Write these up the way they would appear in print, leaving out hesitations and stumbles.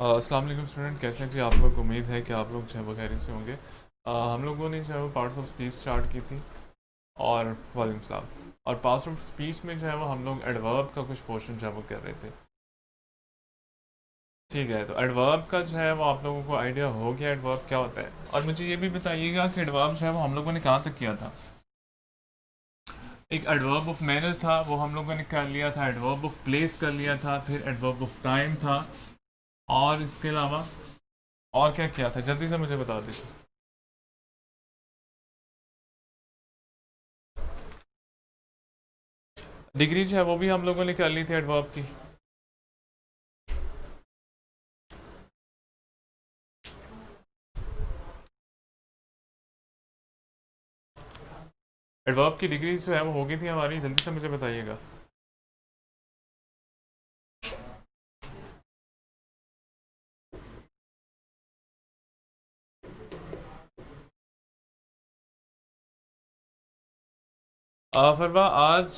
अस्सलाम वालेकुम स्टूडेंट, कैसे हैं जी आप लोग। उम्मीद है कि आप लोग जो है वो खैरियत से होंगे। हम लोगों ने जो है वो पार्ट्स ऑफ स्पीच स्टार्ट की थी। और वालेकुम सलाम। और पार्ट्स ऑफ स्पीच में जो है वो हम लोग एडवर्ब का कुछ पोर्शन जो है वो कर रहे थे। ठीक है, तो एडवर्ब का जो है वो आप लोगों को आइडिया हो गया एडवर्ब क्या होता है। और मुझे ये भी बताइएगा कि एडवर्ब जो है वो हम लोगों ने कहाँ तक किया था। एक एडवर्ब ऑफ मैनर था, वो हम लोगों ने कर लिया था। एडवर्ब ऑफ प्लेस कर लिया था, फिर एडवर्ब ऑफ टाइम था। और इसके अलावा और क्या किया था, जल्दी से मुझे बता दीजिए। डिग्री जो है वो भी हम लोगों ने कर ली थी एडवर्ब की। एडवर्ब की डिग्री जो है वो हो गई थी हमारी, जल्दी से मुझे बताइएगा। फरवा आज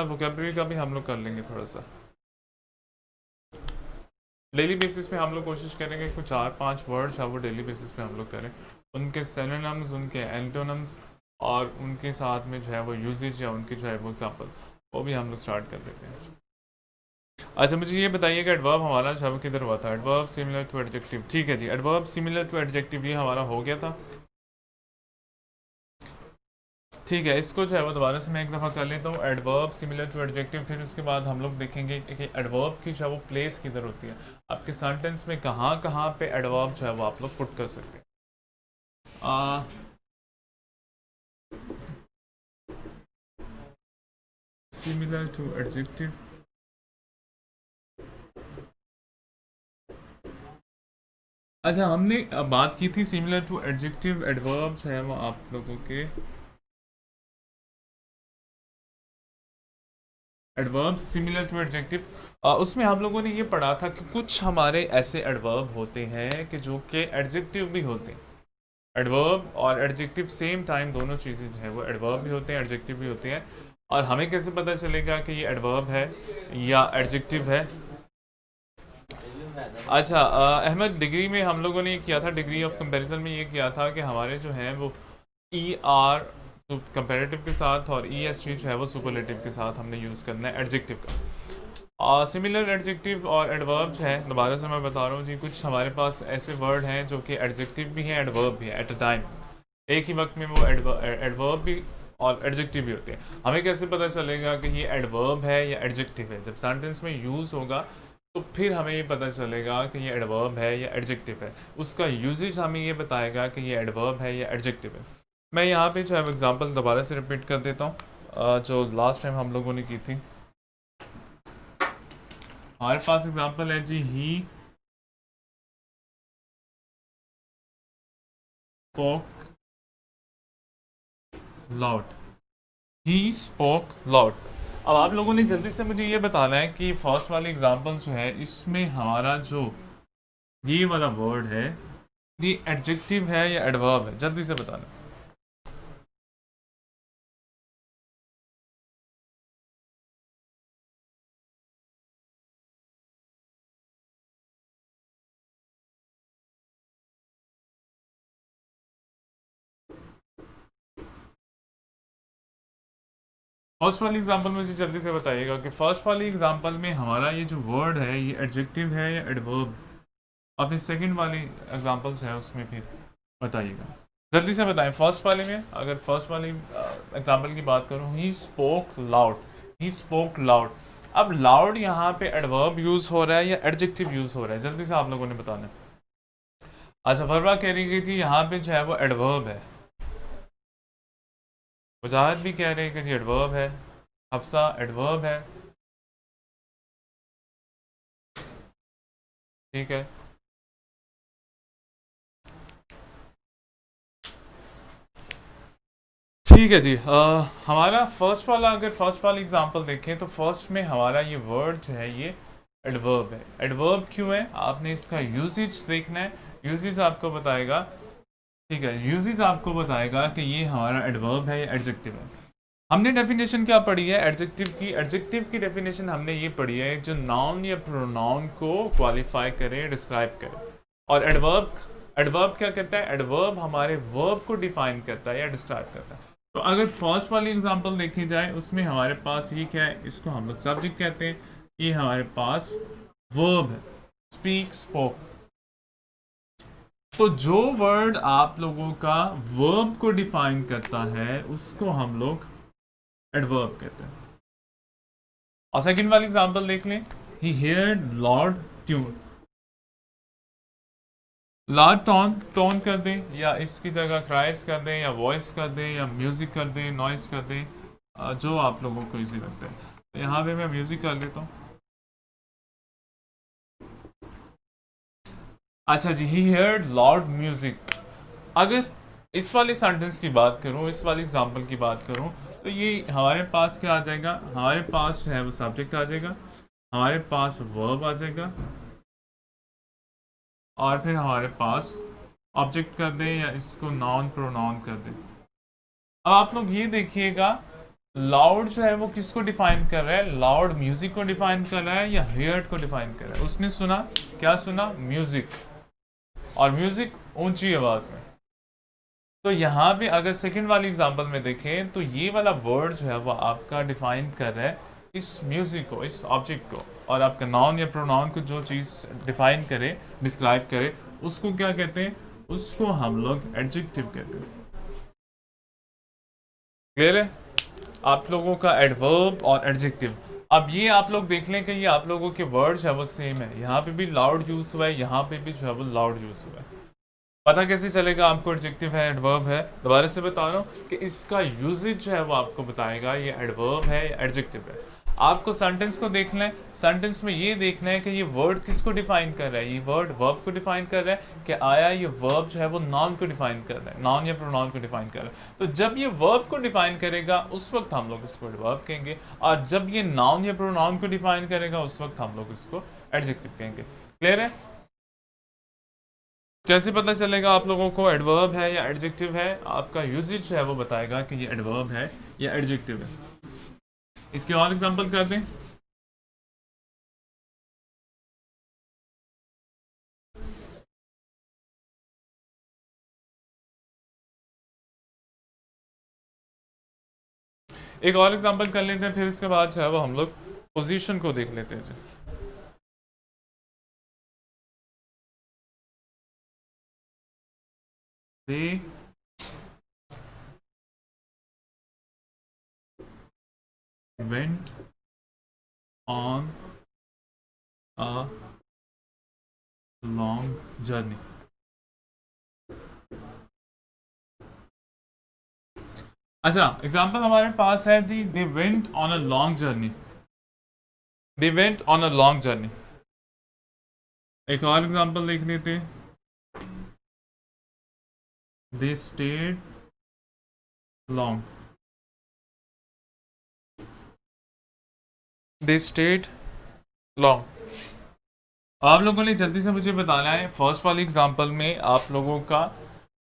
वोकेबलरी का भी हम लोग कर लेंगे थोड़ा सा। डेली बेसिस पे हम लोग कोशिश करेंगे कुछ 4-5 वर्ड्स है वो डेली बेसिस पे हम लोग करें। उनके सिनोनिम्स, उनके एंटोनिम्स और उनके साथ में जो है वो यूजेज या उनके जो है वो एग्जांपल, वो भी हम लोग स्टार्ट कर देते हैं। अच्छा, मुझे ये बताइए कि एडवर्ब हमारा जो है वो किधर हुआ था। एडवर्ब सिमिलर टू एडजेक्टिव, ठीक है जी। एडवर्ब सिमिलर टू एडजेक्टिव ये हमारा हो गया था। ठीक है, इसको जो है वो दोबारा से मैं एक दफ़ा कर लेता हूँ। एडवर्ब सिमिलर टू एडजेक्टिव, फिर उसके बाद हम लोग देखेंगे कि एडवर्ब की जो है वो प्लेस किधर होती है। आपके सेंटेंस में कहाँ कहाँ पे एडवर्ब जो है वो आप लोग पुट कर सकते हैं। सिमिलर टू एडजेक्टिव, अच्छा हमने बात की थी सिमिलर टू एडजेक्टिव एडवर्ब जो है वो आप लोगों के एडवर्ब सिमिलर टू एडजेक्टिव। उसमें हम लोगों ने ये पढ़ा था कि कुछ हमारे ऐसे एडवर्ब होते हैं कि जो कि एडजेक्टिव भी होते हैं। एडवर्ब और एडजेक्टिव सेम टाइम दोनों चीज़ें जो है वो एडवर्ब भी होते हैं, एडजेक्टिव भी होते हैं। और हमें कैसे पता चलेगा कि ये एडवर्ब है या एडजेक्टिव है। अच्छा, अहमद, डिग्री में हम लोगों ने ये किया था, डिग्री ऑफ कंपैरिजन में ये किया था कि हमारे जो हैं वो ई आर कंपेरेटिव के साथ और ई एस टी जो है वो सुपरलेटिव के साथ हमने यूज़ करना है एडजेक्टिव का। सिमिलर एडजेक्टिव और एडवर्ब जो है, दोबारा से मैं बता रहा हूँ जी, कुछ हमारे पास ऐसे वर्ड हैं जो कि एडजेक्टिव भी हैं, एडवर्ब भी है एट अ टाइम। एक ही वक्त में वो एडवर्ब भी और एडजेक्टिव भी होते हैं। हमें कैसे पता चलेगा कि ये एडवर्ब है या एडजेक्टिव है। जब सेंटेंस में यूज़ होगा तो फिर हमें ये पता चलेगा कि ये एडवर्ब है या एडजेक्टिव है। उसका यूजेज हमें ये बताएगा कि ये एडवर्ब है या एडजेक्टिव है। मैं यहाँ पे जो है एग्जांपल दोबारा से रिपीट कर देता हूँ, जो लास्ट टाइम हम लोगों ने की थी। हमारे पास एग्जांपल है जी, he spoke loud. He spoke loud. अब आप लोगों ने जल्दी से मुझे ये बताना है कि फर्स्ट वाली एग्जांपल जो है इसमें हमारा जो ये वाला वर्ड है ये एडजेक्टिव है या एडवर्ब है, जल्दी से बताना। फर्स्ट वाली एग्जांपल में मुझे जल्दी से बताइएगा कि फर्स्ट वाली एग्जांपल में हमारा ये जो वर्ड है ये एडजेक्टिव है या एडवर्ब। अब इस सेकंड वाली एग्जांपल जो है उसमें फिर बताइएगा, जल्दी से बताएं। फर्स्ट वाले में अगर फर्स्ट वाली एग्जांपल की बात करूं, ही spoke loud. He spoke loud. अब लाउड यहाँ पे एडवर्ब यूज हो रहा है या एडजेक्टिव यूज हो रहा है, जल्दी से आप लोगों ने बताना है। अच्छा, फरवा कह रही थी यहाँ पे जो है वो एडवर्ब है। वजाहत भी कह रहे हैं कि जी एडवर्ब है। हफ्सा, एडवर्ब है। ठीक है। ठीक है जी। हमारा फर्स्ट वाला, अगर फर्स्ट वाली एग्जांपल देखें तो फर्स्ट में हमारा ये वर्ड जो है ये एडवर्ब है। एडवर्ब क्यों है, आपने इसका यूजेज देखना है। यूजेज आपको बताएगा, ठीक है, यूजेज आपको बताएगा कि ये हमारा एडवर्ब है या एडजेक्टिव है। हमने डेफिनेशन क्या पढ़ी है एडजेक्टिव की? एडजेक्टिव की डेफिनेशन हमने ये पढ़ी है जो नाउन या प्रोनाउन को क्वालिफाई करे, डिस्क्राइब करे। और एडवर्ब, एडवर्ब क्या करता है? एडवर्ब हमारे वर्ब को डिफाइन करता है या डिस्क्राइब करता है। तो अगर फर्स्ट वाली एग्जांपल देखी जाए उसमें हमारे पास ये क्या है, इसको हम लोग सब्जेक्ट कहते हैं, ये हमारे पास वर्ब है, स्पीक, स्पोक। तो जो वर्ड आप लोगों का वर्ब को डिफाइन करता है उसको हम लोग एडवर्ब कहते हैं। और सेकंड वाली एग्जांपल देख लें, he heard lord tune. Lord tone, tone कर दें या इसकी जगह क्राइस कर दें या वॉइस कर दें या म्यूजिक कर दें, नॉइस कर दें, जो आप लोगों को इजी लगता है। तो यहाँ पे मैं म्यूजिक कर लेता हूँ। अच्छा जी, ही हियर्ड लॉर्ड म्यूजिक। अगर इस वाले सेंटेंस की बात करूँ, इस वाली एग्जांपल की बात करूँ, तो ये हमारे पास क्या आ जाएगा? हमारे पास है वो सब्जेक्ट आ जाएगा, हमारे पास वर्ब आ जाएगा, और फिर हमारे पास ऑब्जेक्ट कर दें या इसको नाउन प्रोनाउन कर दें। अब आप लोग ये देखिएगा, लाउड जो है वो किसको डिफाइन कर रहा है? लाउड म्यूजिक को डिफाइन कर रहा है या हियर्ड को डिफाइन कर रहा है? उसने सुना, क्या सुना? म्यूजिक, और म्यूजिक ऊंची आवाज में। तो यहाँ पे अगर सेकंड वाली एग्जांपल में देखें तो ये वाला वर्ड जो है वो आपका डिफाइन कर रहा है इस म्यूजिक को, इस ऑब्जेक्ट को। और आपका नाउन या प्रोनाउन को जो चीज़ डिफाइन करे, डिस्क्राइब करे, उसको क्या कहते हैं? उसको हम लोग एडजेक्टिव कहते हैं। क्लियर है आप लोगों का एडवर्ब और एडजेक्टिव? अब ये आप लोग देख लें कि ये आप लोगों के वर्ड्स है वो सेम है, यहाँ पे भी लाउड यूज हुआ है, यहाँ पे भी जो है वो लाउड यूज हुआ है। पता कैसे चलेगा आपको एडजेक्टिव है एडवर्ब है? दोबारा से बता रहा हूँ कि इसका यूजेज जो है वो आपको बताएगा ये एडवर्ब है या एडजेक्टिव है। आपको सेंटेंस को देखना है, सेंटेंस में ये देखना है कि ये वर्ड किसको डिफाइन कर रहा है। ये वर्ड वर्ब को डिफाइन कर रहा है कि आया ये वर्ब जो है वो नाउन को डिफाइन कर रहा है, नाउन या प्रोनाउन को डिफाइन कर रहा है। तो जब ये वर्ब को डिफाइन करेगा उस वक्त हम लोग इसको एडवर्ब कहेंगे, और जब ये नाउन या प्रोनाउन को डिफाइन करेगा उस वक्त हम लोग इसको एडजेक्टिव कहेंगे। क्लियर है? कैसे पता चलेगा आप लोगों को एडवर्ब है या एडजेक्टिव है? आपका यूजेज है वो बताएगा कि ये एडवर्ब है या एडजेक्टिव है। इसके और एग्जांपल कर दें। एक और एग्जांपल कर लेते हैं, फिर इसके बाद जो है वो हम लोग पोजीशन को देख लेते हैं जी। They went on a long journey. अच्छा, एग्जाम्पल हमारे पास है जी, they went on a long journey. They went on a long journey. एक और एग्जाम्पल देख लेते हैं, they stayed long. They stayed long. आप लोगों ने जल्दी से मुझे बताना है फर्स्ट वाली एग्जांपल में आप लोगों का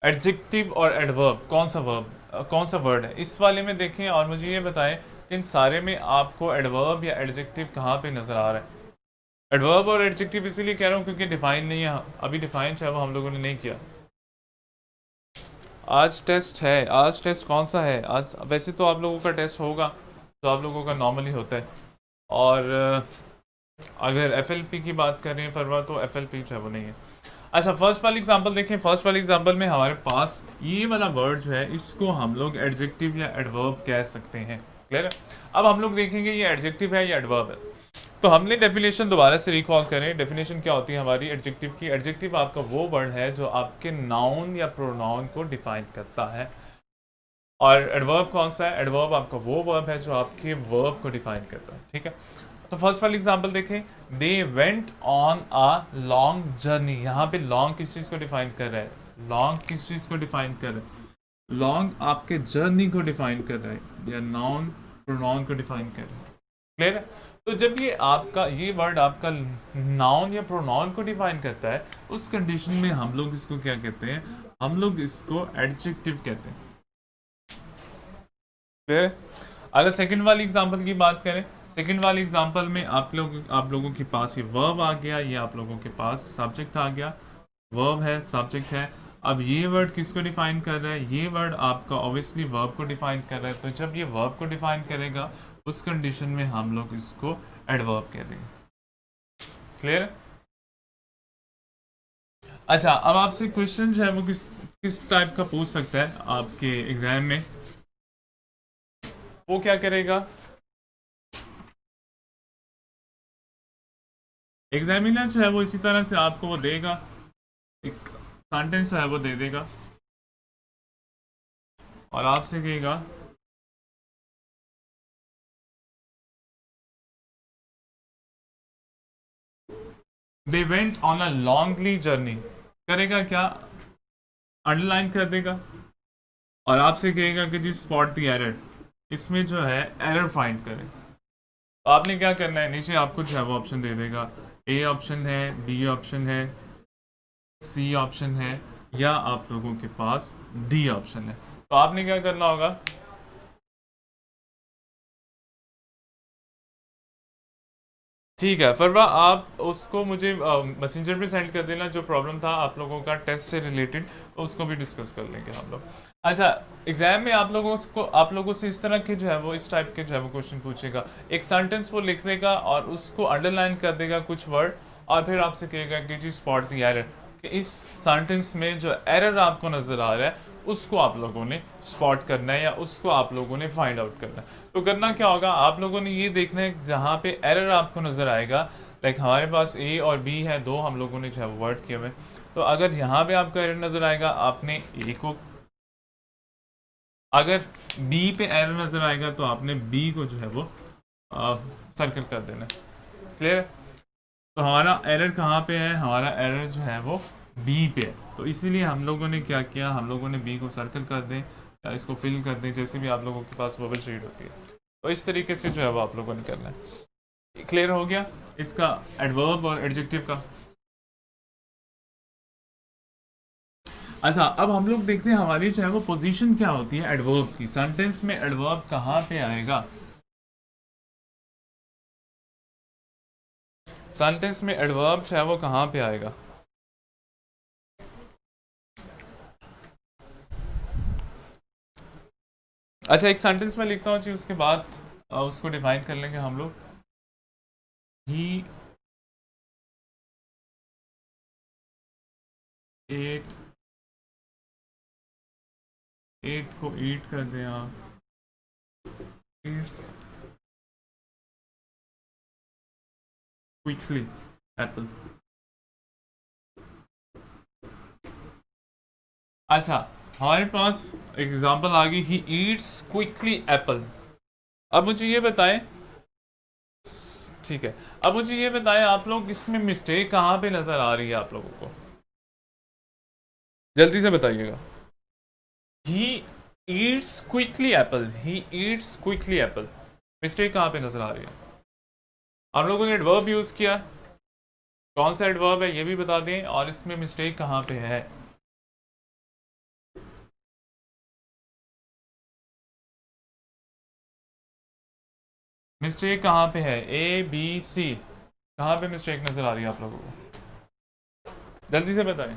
एडजेक्टिव और एडवर्ब कौन सा वर्ब, कौन सा वर्ड है। इस वाले में देखें और मुझे ये बताएं कि इन सारे में आपको एडवर्ब या एडजेक्टिव कहाँ पे नज़र आ रहा है। एडवर्ब और एडजेक्टिव इसीलिए कह रहा हूँ क्योंकि डिफाइन नहीं है, अभी डिफाइन चाहे वो हम लोगों ने नहीं किया। आज टेस्ट है, आज टेस्ट कौन सा है आज? वैसे तो आप लोगों का टेस्ट होगा तो आप लोगों का नॉर्मली होता है, और अगर FLP की बात करें फरवा तो FLP जो है वो नहीं है। अच्छा, फर्स्ट वाली एग्जांपल देखें। फर्स्ट वाली एग्जांपल में हमारे पास ये वाला वर्ड जो है इसको हम लोग एडजेक्टिव या एडवर्ब कह सकते हैं। क्लियर है? अब हम लोग देखेंगे ये एडजेक्टिव है या एडवर्ब है। तो हमने डेफिनेशन दोबारा से रिकॉल करें। डेफिनेशन क्या होती है हमारी एडजेक्टिव की? एडजेक्टिव आपका वो वर्ड है जो आपके नाउन या प्रोनाउन को डिफाइन करता है। और एडवर्ब कौन सा है? एडवर्ब आपका वो वर्ब है जो आपके वर्ब को डिफाइन करता है। ठीक है, तो फर्स्ट वाली एग्जांपल देखें, दे went on a long journey. यहाँ पे लॉन्ग किस चीज़ को डिफाइन कर रहा है? लॉन्ग किस चीज़ को डिफाइन कर रहा है? लॉन्ग आपके जर्नी को डिफाइन कर रहा है या नाउन प्रोनाउन को डिफाइन कर रहा है। क्लियर है? तो जब ये आपका ये वर्ड आपका नाउन या प्रोनाउन को डिफाइन करता है उस कंडीशन में हम लोग इसको क्या कहते हैं? हम लोग इसको एडजेक्टिव कहते हैं। क्लियर? अगर सेकंड वाली एग्जांपल की बात करें, सेकंड वाली एग्जांपल में आप लोगों के पास ये वर्ब आ गया, ये आप लोगों के पास सब्जेक्ट आ गया, वर्ब है, सब्जेक्ट है। अब ये वर्ड किसको डिफाइन कर रहा है? ये वर्ड आपका ऑब्वियसली वर्ब को डिफाइन कर रहा है, तो जब ये वर्ब को डिफाइन करेगा उस कंडीशन में हम लोग इसको एडवर्ब कह देंगे। क्लियर? अच्छा, अब आपसे क्वेश्चन जो है वो किस टाइप का पूछ सकता है आपके एग्जाम में, वो क्या करेगा? एग्जामिनर जो है वो इसी तरह से आपको वो देगा, एक सेंटेंस है वो दे देगा और आपसे कहेगा they went on a longly journey. करेगा क्या? अंडरलाइन कर देगा और आपसे कहेगा कि जी स्पॉट द एरर, इसमें जो है एरर फाइंड करें। तो आपने क्या करना है, नीचे आपको जो है वो ऑप्शन दे देगा, ए ऑप्शन है, बी ऑप्शन है, सी ऑप्शन है, या आप लोगों के पास डी ऑप्शन है। तो आपने क्या करना होगा, ठीक है फरवा, आप उसको मुझे मैसेंजर पे सेंड कर देना, जो प्रॉब्लम था आप लोगों का टेस्ट से रिलेटेड, तो उसको भी डिस्कस कर लेंगे हम लोग। अच्छा, एग्जाम में आप लोगों से इस तरह के जो है वो, इस टाइप के जो है वो क्वेश्चन पूछेगा। एक सेंटेंस वो लिख देगा और उसको अंडरलाइन कर देगा कुछ वर्ड, और फिर आपसे कहेगा कि जी स्पॉट द एरर, कि इस सेंटेंस में जो एरर आपको नजर आ रहा है उसको आप लोगों ने स्पॉट करना है, या उसको आप लोगों ने फाइंड आउट करना है। तो करना क्या होगा, आप लोगों ने ये देखना है जहाँ पे एरर आपको नज़र आएगा, लाइक हमारे पास ए और बी है, दो हम लोगों ने जो है वर्ड किए हुए, तो अगर यहाँ पे आपको एरर नज़र आएगा, आपने ए को, अगर बी पे एरर नज़र आएगा तो आपने बी को जो है वो सर्कल कर देना। क्लियर? तो हमारा एरर कहाँ पे है? हमारा एरर जो है वो बी पे है, तो इसीलिए हम लोगों ने क्या किया, हम लोगों ने बी को सर्कल कर दें या इसको फिल कर दें, जैसे भी आप लोगों के पास बबल शीट होती है, तो इस तरीके से जो है वो आप लोगों ने करना है। क्लियर हो गया इसका एडवर्ब और एडजेक्टिव का? अच्छा, अब हम लोग देखते हैं हमारी जो है वो पोजीशन क्या होती है एडवर्ब की। सेंटेंस में एडवर्ब कहाँ पे आएगा? सेंटेंस में एडवर्ब जो है वो कहाँ पे आएगा? अच्छा, एक सेंटेंस में लिखता हूँ जी, उसके बाद उसको डिफाइन कर लेंगे हम लोग। ही एट, एट को ईट कर दें आप, ईट्स क्विकली एप्पल। अच्छा, हमारे पास एग्जांपल आ गई, ही ईट्स क्विकली एप्पल। अब मुझे ये बताएं, ठीक है, अब मुझे ये बताएं आप लोग इसमें मिस्टेक कहाँ पे नजर आ रही है आप लोगों को, जल्दी से बताइएगा। He eats quickly Apple, he eats quickly Apple, mistake कहाँ पे नजर आ रही है? आप लोगों ने एडवर्ब यूज किया, कौन सा एडवर्ब है ये भी बता दें, और इसमें मिस्टेक कहाँ पे है? मिस्टेक कहाँ पे है? ए बी सी, कहाँ पे मिस्टेक नजर आ रही है आप लोगों को, जल्दी से बताएं।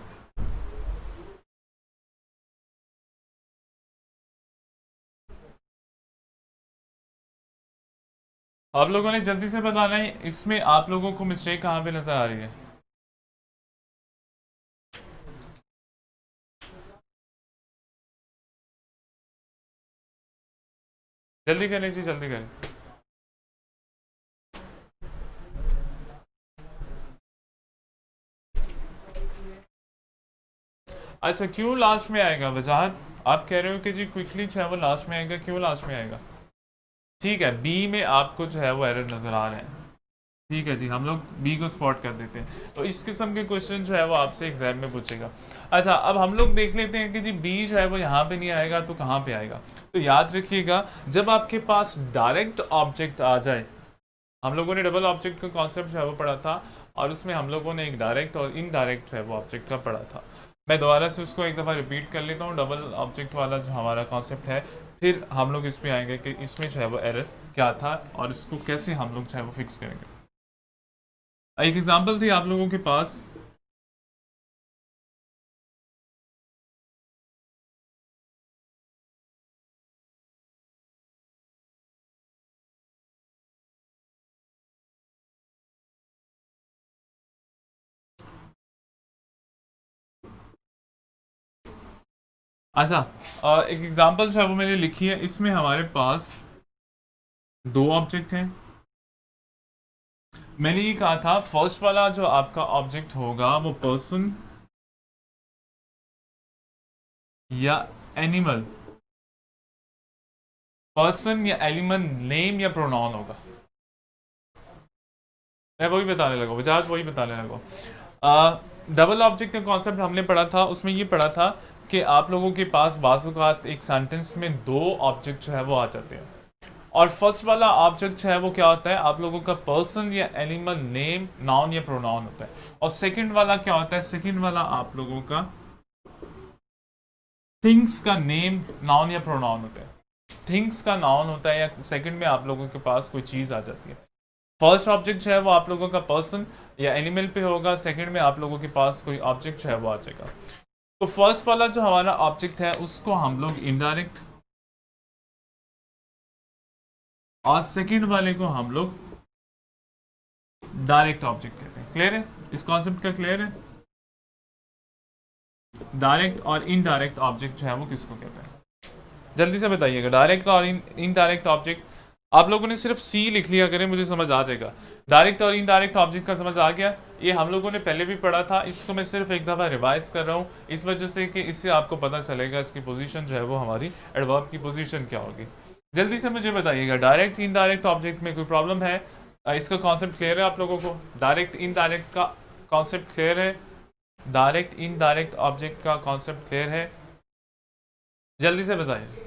आप लोगों ने जल्दी से बताना है, इसमें आप लोगों को मिस्टेक कहाँ पे नजर आ रही है? जल्दी करें जी, जल्दी करें। अच्छा, क्यों लास्ट में आएगा? वजाहत आप कह रहे हो कि जी क्विकली जो है वो लास्ट में आएगा, क्यों लास्ट में आएगा? ठीक है, बी में आपको जो है वो एरर नजर आ रहे हैं, ठीक है जी, हम लोग बी को स्पॉट कर देते हैं। तो इस किस्म के क्वेश्चन जो है वो आपसे एग्जाम में पूछेगा। अच्छा, अब हम लोग देख लेते हैं कि जी बी जो है वो यहाँ पे नहीं आएगा तो कहाँ पे आएगा। तो याद रखिएगा, जब आपके पास डायरेक्ट ऑब्जेक्ट आ जाए, हम लोगों ने डबल ऑब्जेक्ट का कॉन्सेप्ट जो है वो पढ़ा था, और उसमें हम लोगों ने एक डायरेक्ट और इनडायरेक्ट जो है वो ऑब्जेक्ट का पढ़ा था। मैं दोबारा से उसको एक दफ़ा रिपीट कर लेता हूँ, डबल ऑब्जेक्ट वाला जो हमारा कॉन्सेप्ट है, फिर हम लोग इस पे आएंगे कि इसमें जो है वो एरर क्या था और इसको कैसे हम लोग जो है वो फिक्स करेंगे। एक एग्जांपल थी आप लोगों के पास, अच्छा एक एग्जांपल जो है वो मैंने लिखी है, इसमें हमारे पास दो ऑब्जेक्ट हैं। मैंने ये कहा था फर्स्ट वाला जो आपका ऑब्जेक्ट होगा वो पर्सन या एनिमल, पर्सन या एनिमल, नेम या प्रोनाउन होगा। मैं वही बताने लगा, वजाहत वही बताने लगा। डबल ऑब्जेक्ट का कॉन्सेप्ट हमने पढ़ा था, उसमें ये पढ़ा था कि आप लोगों के पास बाज़-औक़ात एक सेंटेंस में दो ऑब्जेक्ट जो है वो आ जाते हैं, और फर्स्ट वाला ऑब्जेक्ट जो है वो क्या होता है, आप लोगों का पर्सन या एनिमल, नेम, नाउन या प्रोनाउन होता है। और सेकंड वाला क्या होता है, सेकंड वाला आप लोगों का थिंग्स का नेम, नाउन या प्रोनाउन होता है। थिंग्स का नाउन होता है, या सेकंड में आप लोगों के पास कोई चीज़ आ जाती है। फर्स्ट ऑब्जेक्ट जो है वो आप लोगों का पर्सन या एनिमल पे होगा, सेकंड में आप लोगों के पास कोई ऑब्जेक्ट जो है वो आ जाएगा। तो फर्स्ट वाला जो हमारा ऑब्जेक्ट है उसको हम लोग इनडायरेक्ट, और सेकंड वाले को हम लोग डायरेक्ट ऑब्जेक्ट कहते हैं। क्लियर है, इस कॉन्सेप्ट का क्लियर है? डायरेक्ट और इनडायरेक्ट ऑब्जेक्ट जो है वो किसको कहते हैं, जल्दी से बताइएगा। डायरेक्ट और इनडायरेक्ट ऑब्जेक्ट, आप लोगों ने सिर्फ सी लिख लिया करें, मुझे समझ आ जाएगा। डायरेक्ट और इनडायरेक्ट ऑब्जेक्ट का समझ आ गया? ये हम लोगों ने पहले भी पढ़ा था, इसको मैं सिर्फ एक दफ़ा रिवाइज कर रहा हूँ, इस वजह से कि इससे आपको पता चलेगा इसकी पोजीशन जो है वो हमारी एडवर्ब की पोजीशन क्या होगी। जल्दी से मुझे बताइएगा, डायरेक्ट इनडायरेक्ट ऑब्जेक्ट में कोई प्रॉब्लम है? इसका कॉन्सेप्ट क्लियर है आप लोगों को? डायरेक्ट इनडायरेक्ट का कॉन्सेप्ट क्लियर है? डायरेक्ट इनडायरेक्ट ऑब्जेक्ट का कॉन्सेप्ट क्लियर है? जल्दी से बताइए,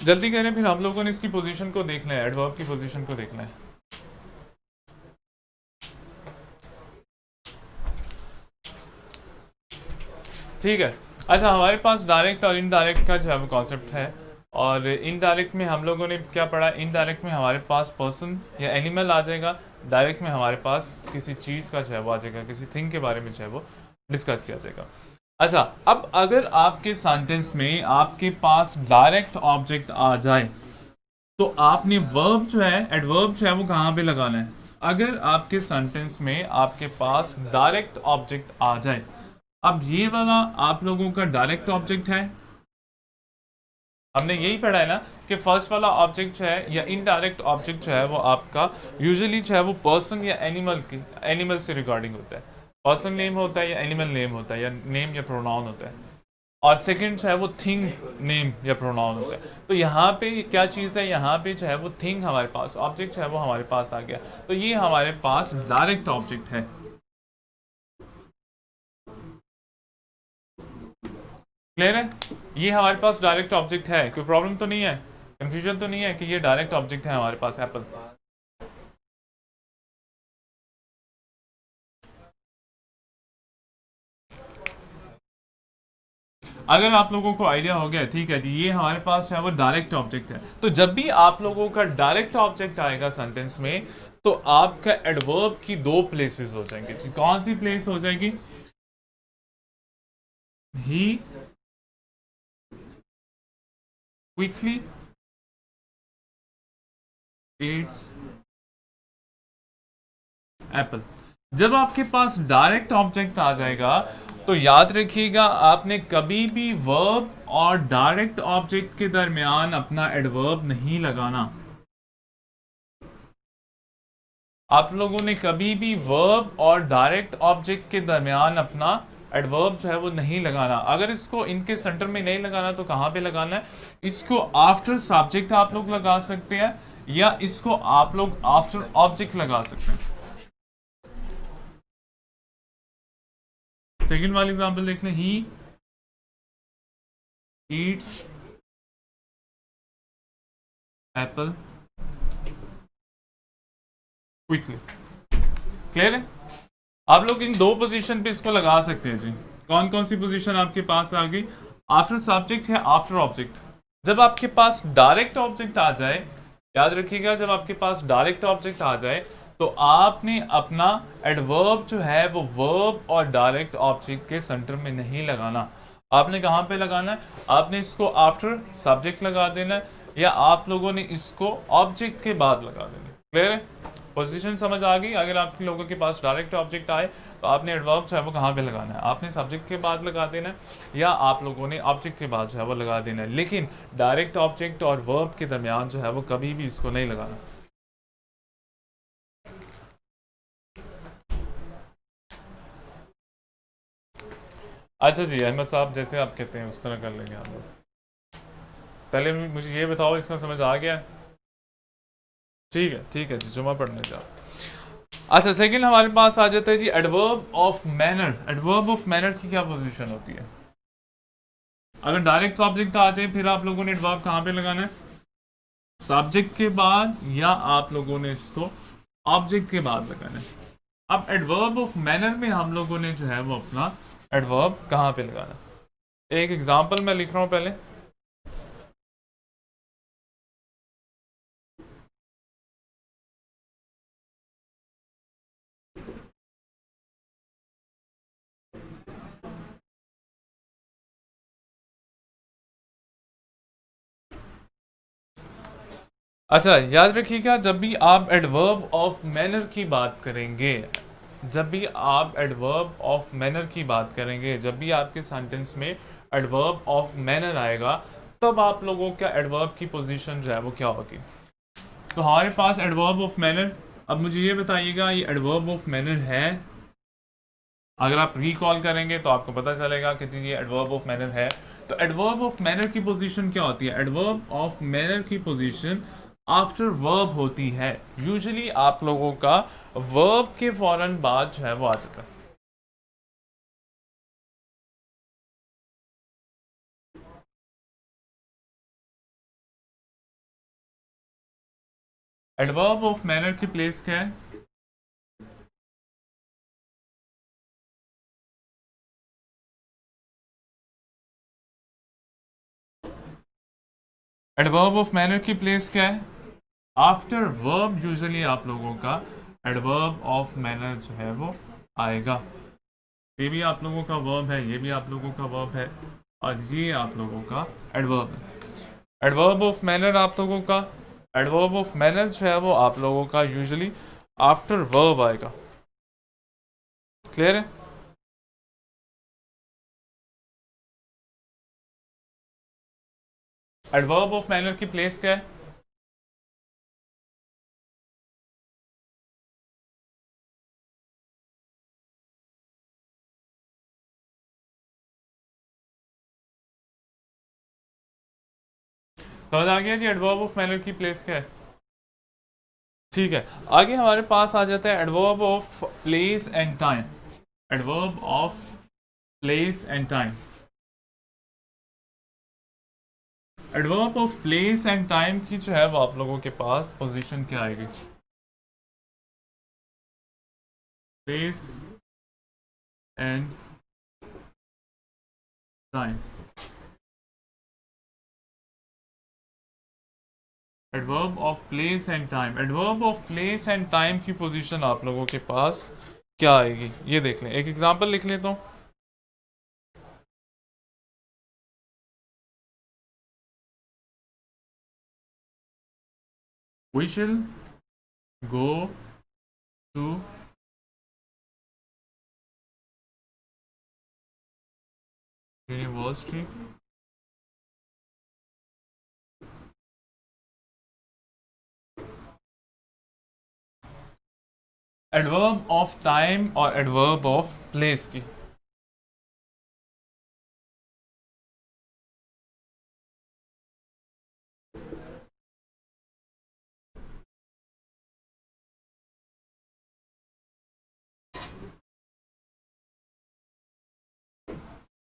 जल्दी करें, फिर हम लोगों ने इसकी पोजीशन को देखना है, एडवर्ब की पोजीशन को देखना है। ठीक है, अच्छा हमारे पास डायरेक्ट और इनडायरेक्ट का जो है वो कॉन्सेप्ट है, और इनडायरेक्ट में हम लोगों ने क्या पढ़ा? इनडायरेक्ट में हमारे पास पर्सन या एनिमल आ जाएगा, डायरेक्ट में हमारे पास किसी चीज़ का जो है वो आ जाएगा, किसी थिंग के बारे में जो है वो डिस्कस किया जाएगा। अच्छा, अब अगर आपके सेंटेंस में आपके पास डायरेक्ट ऑब्जेक्ट आ जाए तो आपने वर्ब जो है, एडवर्ब जो है वो कहाँ पे लगाना है? अगर आपके सेंटेंस में आपके पास डायरेक्ट ऑब्जेक्ट आ जाए, अब ये वाला आप लोगों का डायरेक्ट ऑब्जेक्ट है, हमने यही पढ़ा है ना कि फर्स्ट वाला ऑब्जेक्ट जो है या इनडायरेक्ट ऑब्जेक्ट जो है वो आपका यूजुअली जो है वो पर्सन या एनिमल से रिगार्डिंग होता है। पर्सन नेम होता है या एनिमल नेम होता है, या नेम या प्रोनाउन होता है, और सेकंड जो है वो थिंग नेम या प्रोनाउन होता है। तो यहाँ पे क्या चीज़ है, यहाँ पे जो है वो थिंग हमारे पास, ऑब्जेक्ट जो है वो हमारे पास आ गया, तो ये हमारे पास डायरेक्ट ऑब्जेक्ट है। क्लियर है, ये हमारे पास डायरेक्ट ऑब्जेक्ट है, कोई प्रॉब्लम तो नहीं है, कंफ्यूजन तो नहीं है कि ये डायरेक्ट ऑब्जेक्ट है हमारे पास एप्पल। अगर आप लोगों को आइडिया हो गया, ठीक है जी, ये हमारे पास है वो डायरेक्ट ऑब्जेक्ट है। तो जब भी आप लोगों का डायरेक्ट ऑब्जेक्ट आएगा सेंटेंस में, तो आपका एडवर्ब की दो प्लेसेस हो जाएंगे। कौन सी प्लेस हो जाएगी? ही क्विकली ईट्स एप्पल। जब आपके पास डायरेक्ट ऑब्जेक्ट आ जाएगा तो याद रखिएगा, आपने कभी भी वर्ब और डायरेक्ट ऑब्जेक्ट के दरमियान अपना एडवर्ब नहीं लगाना। आप लोगों ने कभी भी वर्ब और डायरेक्ट ऑब्जेक्ट के दरमियान अपना एडवर्ब जो है वो नहीं लगाना। अगर इसको इनके सेंटर में नहीं लगाना तो कहाँ पे लगाना है? इसको आफ्टर सब्जेक्ट आप लोग लगा सकते हैं, या इसको आप लोग आफ्टर ऑब्जेक्ट लगा सकते हैं। सेकंड वाली एग्जांपल देख लें, he eats Apple quickly. Clear है? आप लोग इन दो पोजीशन पे इसको लगा सकते हैं जी। कौन कौन सी पोजीशन आपके पास आ गई? आफ्टर सब्जेक्ट है आफ्टर ऑब्जेक्ट। जब आपके पास डायरेक्ट ऑब्जेक्ट आ जाए, याद रखिएगा, जब आपके पास डायरेक्ट ऑब्जेक्ट आ जाए तो आपने अपना एडवर्ब जो है वो वर्ब और डायरेक्ट ऑब्जेक्ट के सेंटर में नहीं लगाना। आपने कहाँ पे लगाना है? आपने इसको आफ्टर सब्जेक्ट लगा देना है, या आप लोगों ने इसको ऑब्जेक्ट के बाद लगा देना। क्लियर है? पोजीशन समझ आ गई? अगर आप लोगों के पास डायरेक्ट ऑब्जेक्ट आए तो आपने एडवर्ब जो है वो कहाँ पे लगाना है? आपने सब्जेक्ट के बाद लगा देना है, या आप लोगों ने ऑब्जेक्ट के बाद जो है वो लगा देना है। लेकिन डायरेक्ट ऑब्जेक्ट और वर्ब के दरमियान जो है वो कभी भी इसको नहीं लगाना। अच्छा जी, अहमद साहब जैसे आप कहते हैं उस तरह कर लेंगे हम लोग। पहले मुझे ये बताओ, इसका समझ आ गया? ठीक है जी, जुमा पढ़ने जाओ। अच्छा, सेकंड हमारे पास आ जाता है जी adverb of manner. Adverb of manner की क्या पोजीशन होती है? अगर डायरेक्ट ऑब्जेक्ट आ जाए फिर आप लोगों ने एडवर्ब कहाँ पे लगाना है? सब्जेक्ट के बाद, या आप लोगों ने इसको ऑब्जेक्ट के बाद लगाना है। अब एडवर्ब ऑफ मैनर में हम लोगों ने जो है वो अपना एडवर्ब कहाँ पे लगाना है? एक एग्जांपल मैं लिख रहा हूँ पहले। अच्छा, याद रखिएगा, जब भी आप एडवर्ब ऑफ मैनर की बात करेंगे, जब भी आप एडवर्ब ऑफ मैनर की बात करेंगे, जब भी आपके सेंटेंस में एडवर्ब ऑफ मैनर आएगा, तब आप लोगों का एडवर्ब की पोजीशन जो है वो क्या होगी? तो हमारे पास एडवर्ब ऑफ मैनर, अब मुझे ये बताइएगा ये एडवर्ब ऑफ मैनर है? अगर आप रिकॉल करेंगे तो आपको पता चलेगा कि जी ये एडवर्ब ऑफ मैनर है। तो एडवर्ब ऑफ मैनर की पोजीशन क्या होती है? एडवर्ब ऑफ मैनर की पोजीशन आफ्टर वर्ब होती है। यूजुअली आप लोगों का वर्ब के फौरन बाद जो है वो आ जाता है। एडवर्ब ऑफ मैनर की प्लेस क्या है? एडवर्ब ऑफ मैनर की प्लेस क्या है? आफ्टर वर्ब यूजुअली आप लोगों का एडवर्ब ऑफ मैनर जो है वो आएगा। ये भी आप लोगों का वर्ब है, ये भी आप लोगों का वर्ब है, और ये आप लोगों का एडवर्ब है। एडवर्ब ऑफ मैनर आप लोगों का, एडवर्ब ऑफ मैनर जो है वो आप लोगों का यूजुअली आफ्टर वर्ब आएगा। क्लियर है? एडवर्ब ऑफ मैनर की प्लेस क्या है? समझ आ गया जी एडवर्ब ऑफ मैनर की प्लेस क्या है? ठीक है, आगे हमारे पास आ जाता है adverb of place and time. Adverb of place and time. Adverb of place and time की जो है वो आप लोगों के पास पोजीशन क्या आएगी? Place and time. Adverb of place and time. Adverb of place and time की पोजीशन आप लोगों के पास क्या आएगी? ये देख लें, एक एग्जांपल लिख लेता हूं। We shall go to university adverb of time और एडवर्ब ऑफ प्लेस की।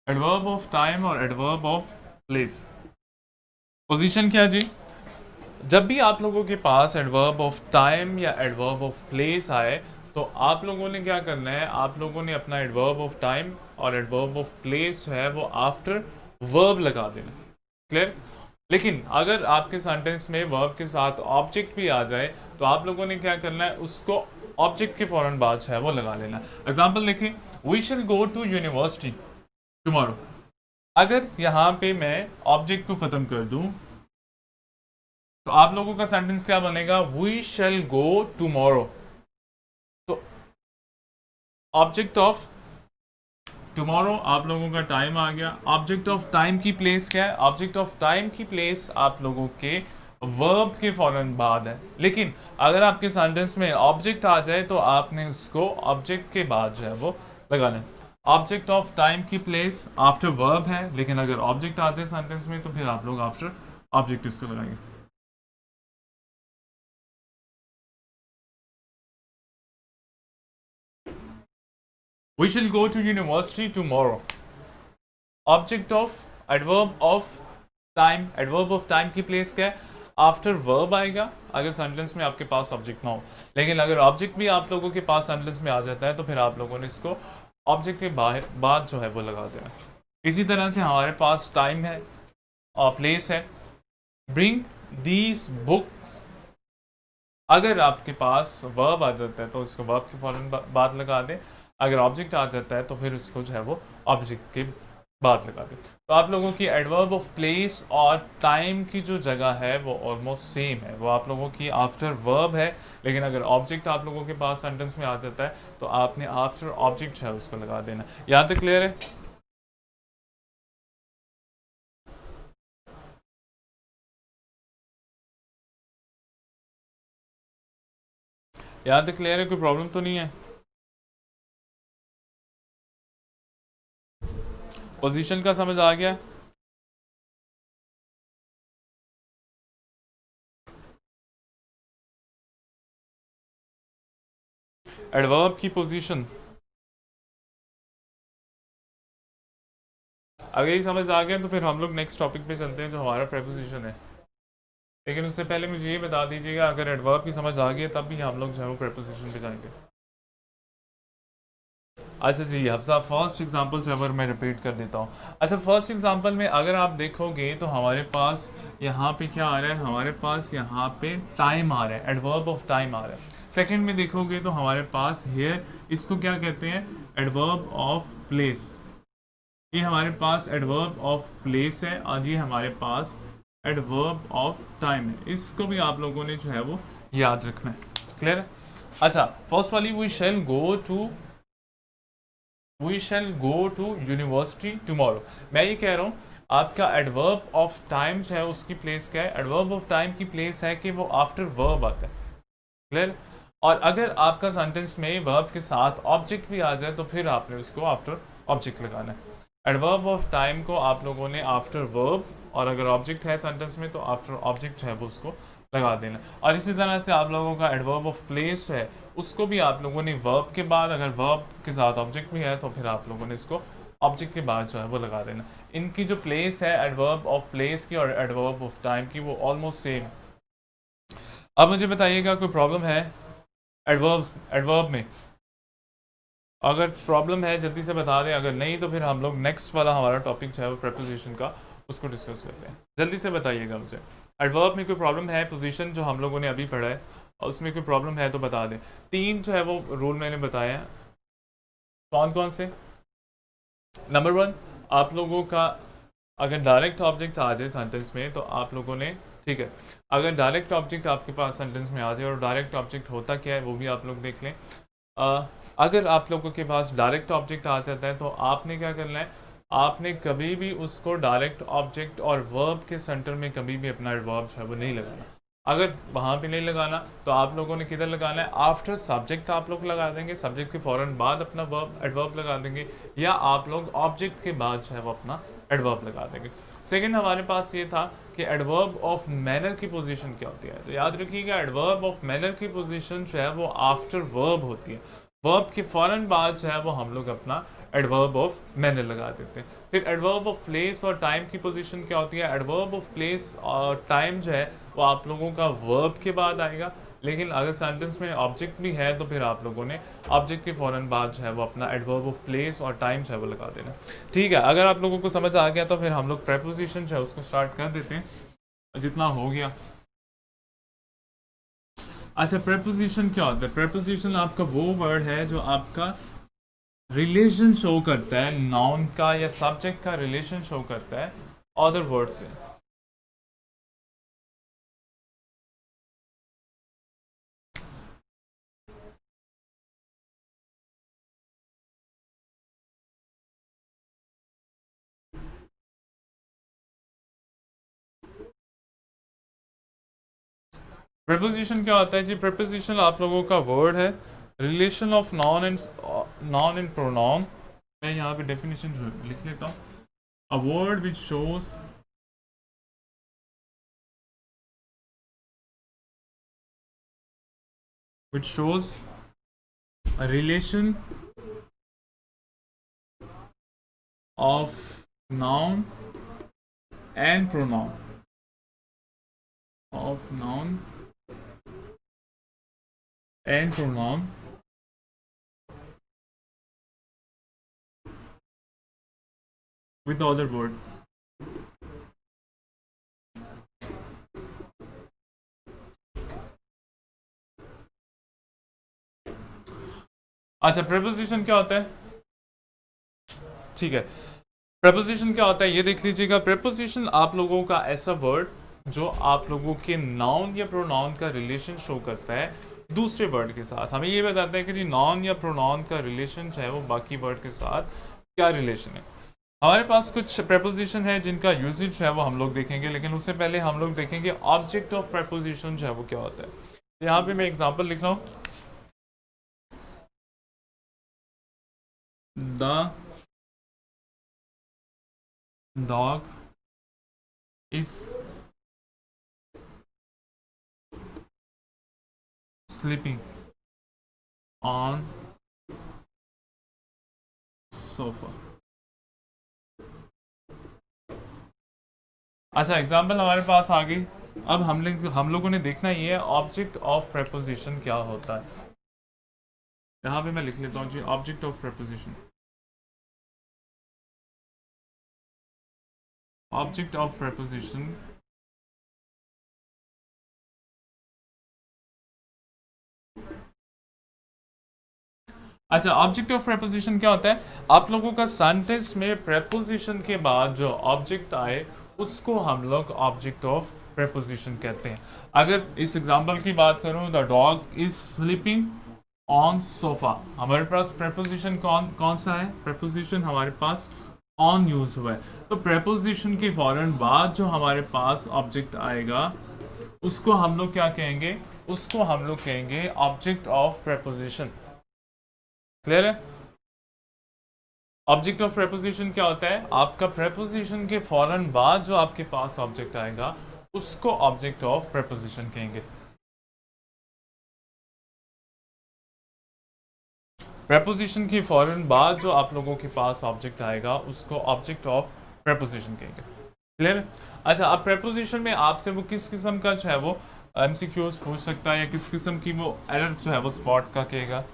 एडवर्ब ऑफ टाइम और एडवर्ब ऑफ प्लेस पोजीशन क्या जी? जब भी आप लोगों के पास एडवर्ब ऑफ टाइम या एडवर्ब ऑफ प्लेस आए तो आप लोगों ने क्या करना है, आप लोगों ने अपना एडवर्ब ऑफ टाइम और एडवर्ब ऑफ प्लेस जो है वो आफ्टर वर्ब लगा देना। क्लियर? लेकिन अगर आपके सेंटेंस में वर्ब के साथ ऑब्जेक्ट भी आ जाए तो आप लोगों ने क्या करना है, उसको ऑब्जेक्ट के फौरन बाद जो है वो लगा लेना। एग्जाम्पल देखें, we shall go to university tomorrow. अगर यहाँ पे मैं ऑब्जेक्ट को खत्म कर दूं तो आप लोगों का सेंटेंस क्या बनेगा, वी शैल गो टुमारो। तो ऑब्जेक्ट ऑफ टुमारो आप लोगों का टाइम आ गया। ऑब्जेक्ट ऑफ टाइम की प्लेस क्या है, ऑब्जेक्ट ऑफ टाइम की प्लेस आप लोगों के वर्ब के फौरन बाद है। लेकिन अगर आपके सेंटेंस में ऑब्जेक्ट आ जाए तो आपने उसको ऑब्जेक्ट के बाद जो है वो लगाना है। ऑब्जेक्ट ऑफ टाइम की प्लेस आफ्टर वर्ब है, लेकिन अगर ऑब्जेक्ट आते हैं सेंटेंस में तो फिर आप लोग आफ्टर ऑब्जेक्ट इसको लगाएंगे। We shall go to university tomorrow. Object of adverb of time, adverb of time की प्लेस क्या है, आफ्टर वर्ब आएगा अगर सेंटेंस में आपके पास ऑब्जेक्ट ना हो। लेकिन अगर ऑब्जेक्ट भी आप लोगों के पास सेंटेंस में आ जाता है तो फिर आप लोगों ने इसको ऑब्जेक्ट के बाद जो है वो लगा देना। इसी तरह से हमारे पास टाइम है और प्लेस है। ब्रिंग दीज बुक्स, अगर आपके पास वर्ब आ जाता है तो उसको वर्ब के फौरन बाद लगा दें। अगर ऑब्जेक्ट आ जाता है तो फिर उसको जो है वो ऑब्जेक्ट के बाद लगा दें। तो आप लोगों की एडवर्ब ऑफ प्लेस और टाइम की जो जगह है वो ऑलमोस्ट सेम है, वो आप लोगों की आफ्टर वर्ब है। लेकिन अगर ऑब्जेक्ट आप लोगों के पास सेंटेंस में आ जाता है तो आपने आफ्टर ऑब्जेक्ट है उसको लगा देना। यहाँ तक क्लियर है? यहाँ तक क्लियर है? कोई प्रॉब्लम तो नहीं है? पोजीशन का समझ आ गया? एडवर्ब की पोजीशन अगर ये समझ आ गया तो फिर हम लोग नेक्स्ट टॉपिक पे चलते हैं जो हमारा प्रेपोजिशन है। लेकिन उससे पहले मुझे ये बता दीजिएगा, अगर एडवर्ब की समझ आ गई तब भी हम लोग जो है वो प्रेपोजिशन पे जाएंगे। अच्छा जी हफ्सा, फर्स्ट एग्जांपल जो है मैं रिपीट कर देता हूँ। अच्छा, फर्स्ट एग्जांपल में अगर आप देखोगे तो हमारे पास यहाँ पे क्या आ रहा है, हमारे पास यहाँ पे टाइम आ रहा है, एडवर्ब ऑफ टाइम आ रहा है। सेकंड में देखोगे तो हमारे पास हेयर, इसको क्या कहते हैं, एडवर्ब ऑफ प्लेस। ये हमारे पास एडवर्ब ऑफ प्लेस है और ये हमारे पास एडवर्ब ऑफ टाइम है। इसको भी आप लोगों ने जो है वो याद रखना है। क्लियर है? अच्छा, फर्स्ट वाली we shall go to university tomorrow. मैं ये कह रहा हूँ आपका एडवर्ब ऑफ टाइम जो है उसकी प्लेस क्या है, एडवर्ब ऑफ टाइम की प्लेस है कि वो आफ्टर वर्ब आता है। क्लियर? और अगर आपका सेंटेंस में वर्ब के साथ ऑब्जेक्ट भी आ जाए तो फिर आपने उसको आफ्टर ऑब्जेक्ट लगाना है। एडवर्ब ऑफ टाइम को आप लोगों ने आफ्टर वर्ब, और अगर ऑब्जेक्ट है सेंटेंस में तो आफ्टर ऑब्जेक्ट है वो उसको लगा देना। और इसी तरह से आप लोगों का एडवर्ब ऑफ प्लेस है उसको भी आप लोगों ने वर्ब के बाद, अगर वर्ब के साथ ऑब्जेक्ट भी है तो फिर आप लोगों ने इसको ऑब्जेक्ट के बाद जो है वो लगा देना। इनकी जो प्लेस है एडवर्ब ऑफ प्लेस की और एडवर्ब ऑफ टाइम की वो ऑलमोस्ट सेम। अब मुझे बताइएगा कोई प्रॉब्लम है एडवर्ब में? अगर प्रॉब्लम है जल्दी से बता दें, अगर नहीं तो फिर हम लोग नेक्स्ट वाला हमारा टॉपिक जो है वो प्रेपोजिशन का उसको डिस्कस करते हैं। जल्दी से बताइएगा मुझे, एडवर्ब में कोई प्रॉब्लम है, पोजीशन जो हम लोगों ने अभी पढ़ा है और उसमें कोई प्रॉब्लम है तो बता दें। 3 जो है वो रूल मैंने बताया हैं। कौन कौन से? नंबर 1, आप लोगों का अगर डायरेक्ट ऑब्जेक्ट आ जाए सेंटेंस में तो आप लोगों ने, ठीक है, अगर डायरेक्ट ऑब्जेक्ट आपके पास सेंटेंस में आ जाए, और डायरेक्ट ऑब्जेक्ट होता क्या है वो भी आप लोग देख लें। अगर आप लोगों के पास डायरेक्ट ऑब्जेक्ट आ जाता है तो आपने क्या करना है, आपने कभी भी उसको डायरेक्ट ऑब्जेक्ट और वर्ब के सेंटर में कभी भी अपना एडवर्ब है वो नहीं लगाना। अगर वहाँ पे नहीं लगाना तो आप लोगों ने किधर लगाना है, आफ्टर सब्जेक्ट आप लोग लगा देंगे, सब्जेक्ट के फ़ौरन बाद अपना वर्ब एडवर्ब लगा देंगे, या आप लोग ऑब्जेक्ट के बाद जो है वो अपना एडवर्ब लगा देंगे। सेकंड हमारे पास ये था कि एडवर्ब ऑफ मैनर की पोजीशन क्या होती है। तो याद रखिएगा एडवर्ब ऑफ मैनर की पोजीशन जो है वो आफ्टर वर्ब होती है। वर्ब के फ़ौरन बाद जो है वो हम लोग अपना एडवर्ब ऑफ मैनर लगा देते हैं। फिर एडवर्ब ऑफ प्लेस और टाइम की पोजीशन क्या होती है, एडवर्ब ऑफ प्लेस और टाइम जो है वो आप लोगों का वर्ब के बाद आएगा, लेकिन अगर सेंटेंस में ऑब्जेक्ट भी है तो फिर आप लोगों ने ऑब्जेक्ट के फ़ौरन बाद जो है वो अपना एडवर्ब ऑफ प्लेस और टाइम जो है वो लगा देना। ठीक है, अगर आप लोगों को समझ आ गया तो फिर हम लोग प्रेपोजिशन जो है उसको स्टार्ट कर देते हैं जितना हो गया। अच्छा, प्रेपोजिशन क्या होता है? प्रेपोजिशन आपका वो वर्ड है जो आपका रिलेशन शो करता है, नाउन का या सब्जेक्ट का रिलेशन शो करता है अदर वर्ड से। प्रेपोजिशन क्या होता है जी? प्रेपोजिशन आप लोगों का वर्ड है relation of noun and pronoun. मैं यहाँ पे डेफिनेशन लिख लेता हूँ। A word which shows a relation of noun and pronoun with the other word। अच्छा, प्रेपोजिशन क्या होता है? ठीक है, प्रेपोजिशन क्या होता है ये देख लीजिएगा। प्रेपोजिशन आप लोगों का ऐसा वर्ड जो आप लोगों के नाउन या प्रोनाउन का रिलेशन शो करता है दूसरे वर्ड के साथ। हमें ये बताता है कि जी नाउन या प्रोनाउन का रिलेशन जो है वो बाकी वर्ड के साथ क्या रिलेशन है। हमारे पास कुछ प्रेपोजिशन है जिनका यूजेज है वो हम लोग देखेंगे, लेकिन उससे पहले हम लोग देखेंगे ऑब्जेक्ट ऑफ प्रेपोजिशन जो है वो क्या होता है। यहाँ पे मैं एग्जांपल लिख रहा हूँ। The dog is sleeping on sofa. अच्छा, एग्जाम्पल हमारे पास आ गई। अब हम लोगों ने देखना ये है ऑब्जेक्ट ऑफ प्रेपोजिशन क्या होता है। यहाँ पे मैं लिख लेता हूँ जी object of preposition. Object of preposition अच्छा, ऑब्जेक्ट ऑफ प्रेपोजिशन क्या होता है? आप लोगों का सेंटेंस में प्रेपोजिशन के बाद जो ऑब्जेक्ट आए उसको हम लोग ऑब्जेक्ट ऑफ प्रेपोजिशन कहते हैं। अगर इस एग्जांपल की बात करूं, the dog is sleeping on sofa, हमारे पास प्रेपोजिशन कौन कौन सा है? प्रेपोजिशन हमारे पास ऑन यूज हुआ है। तो प्रेपोजिशन के फौरन बाद जो हमारे पास ऑब्जेक्ट आएगा उसको हम लोग क्या कहेंगे? उसको हम लोग कहेंगे ऑब्जेक्ट ऑफ प्रेपोजिशन। क्लियर है? ऑब्जेक्ट ऑफ प्रेपोजिशन क्या होता है? आपका प्रेपोजिशन के फौरन बाद जो आपके पास ऑब्जेक्ट आएगा उसको ऑब्जेक्ट ऑफ प्रेपोजिशन कहेंगे। प्रेपोजिशन के फौरन बाद जो आप लोगों के पास ऑब्जेक्ट आएगा उसको ऑब्जेक्ट ऑफ प्रेपोजिशन कहेंगे। क्लियर? अच्छा, अब प्रेपोजिशन में आपसे वो किस किस्म का जो है वो एमसीक्यूज पूछ सकता है या किस किस्म की वो एरर जो है वो स्पॉट का कहेगा।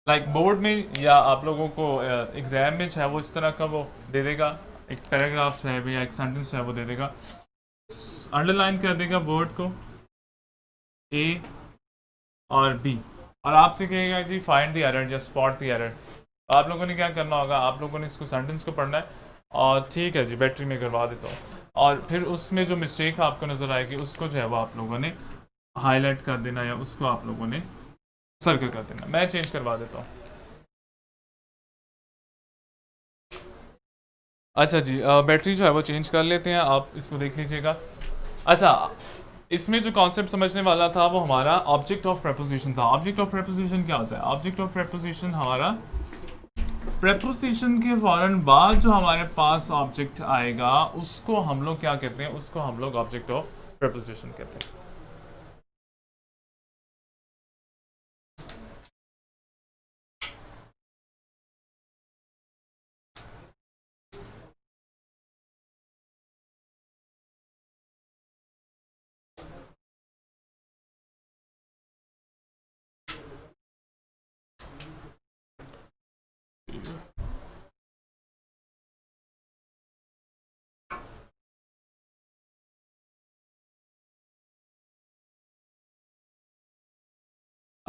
लाइक बोर्ड में या आप लोगों को एग्जाम में जो है वो इस तरह का वो दे देगा, एक पैराग्राफ है या एक सेंटेंस है वो दे देगा, अंडरलाइन कर देगा वर्ड को ए और बी और आपसे कहेगा जी फाइंड द एरर या स्पॉट द एरर। आप लोगों ने क्या करना होगा? आप लोगों ने इसको सेंटेंस को पढ़ना है और ठीक है जी बैटरी में करवा देता हूँ, और फिर उसमें जो मिस्टेक आपको नज़र आएगी उसको जो है वो आप लोगों ने हाईलाइट कर देना या उसको आप लोगों ने सर्कल कर देना। मैं चेंज करवा देता हूँ। अच्छा जी, बैटरी जो है वो चेंज कर लेते हैं, आप इसको देख लीजिएगा। अच्छा, इसमें जो कॉन्सेप्ट समझने वाला था वो हमारा ऑब्जेक्ट ऑफ प्रेपोजिशन था। ऑब्जेक्ट ऑफ प्रेपोजिशन क्या होता है? ऑब्जेक्ट ऑफ प्रेपोजिशन हमारा प्रेपोजिशन के फौरन बाद जो हमारे पास ऑब्जेक्ट आएगा उसको हम लोग क्या कहते हैं? उसको हम लोग ऑब्जेक्ट ऑफ प्रेपोजिशन कहते हैं।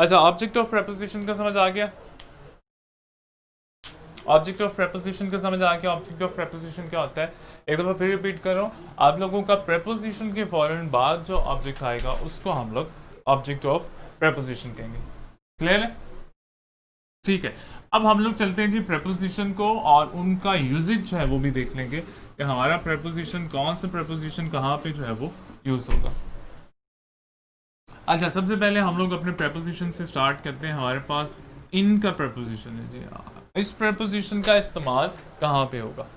अच्छा, ऑब्जेक्ट ऑफ प्रेपोजिशन का समझ आ गया? ऑब्जेक्ट ऑफ प्रेपोजिशन का समझ आ गया? ऑब्जेक्ट ऑफ प्रेपोजिशन क्या होता है? एक दफ़ा फिर रिपीट कर रहा हूँ, आप लोगों का प्रेपोजिशन के फौरन बाद जो ऑब्जेक्ट आएगा उसको हम लोग ऑब्जेक्ट ऑफ प्रेपोजिशन कहेंगे। क्लियर है? ठीक है, अब हम लोग चलते हैं जी प्रेपोजिशन को, और उनका यूजेज जो है वो भी देख लेंगे कि हमारा प्रेपोजिशन, कौन सा प्रेपोजिशन कहाँ पे जो है वो यूज होगा। अच्छा, सबसे पहले हम लोग अपने प्रेपोजिशन से स्टार्ट करते हैं। हमारे पास इन का प्रेपोजिशन है जी। इस प्रेपोजिशन का इस्तेमाल कहाँ पे होगा?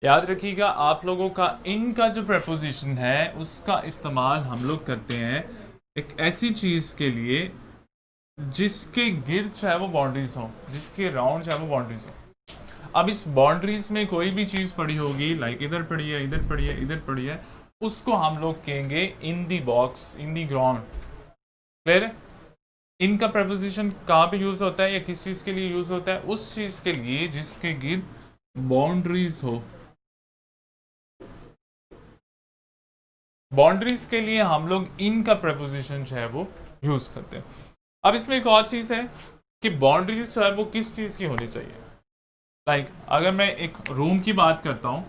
याद रखिएगा, आप लोगों का इन का जो प्रेपोजिशन है उसका इस्तेमाल हम लोग करते हैं एक ऐसी चीज के लिए जिसके गिर्द चाहे वो बाउंड्रीज हो, जिसके राउंड चाहे वो बाउंड्रीज हो। अब इस बाउंड्रीज में कोई भी चीज पड़ी होगी, लाइक इधर पड़ी है, इधर पड़ी है, इधर पड़ी है, उसको हम लोग कहेंगे in the box, in the ground. Clear है? इनका प्रेपोजिशन कहाँ पे यूज होता है या किस चीज के लिए यूज होता है? उस चीज के लिए जिसके गिर्द बाउंड्रीज हो। बाउंड्रीज के लिए हम लोग इन का प्रेपोजिशन जो है वो यूज करते हैं। अब इसमें एक और चीज है कि बाउंड्रीज जो है वो किस चीज की होनी चाहिए। लाइक अगर मैं एक रूम की बात करता हूं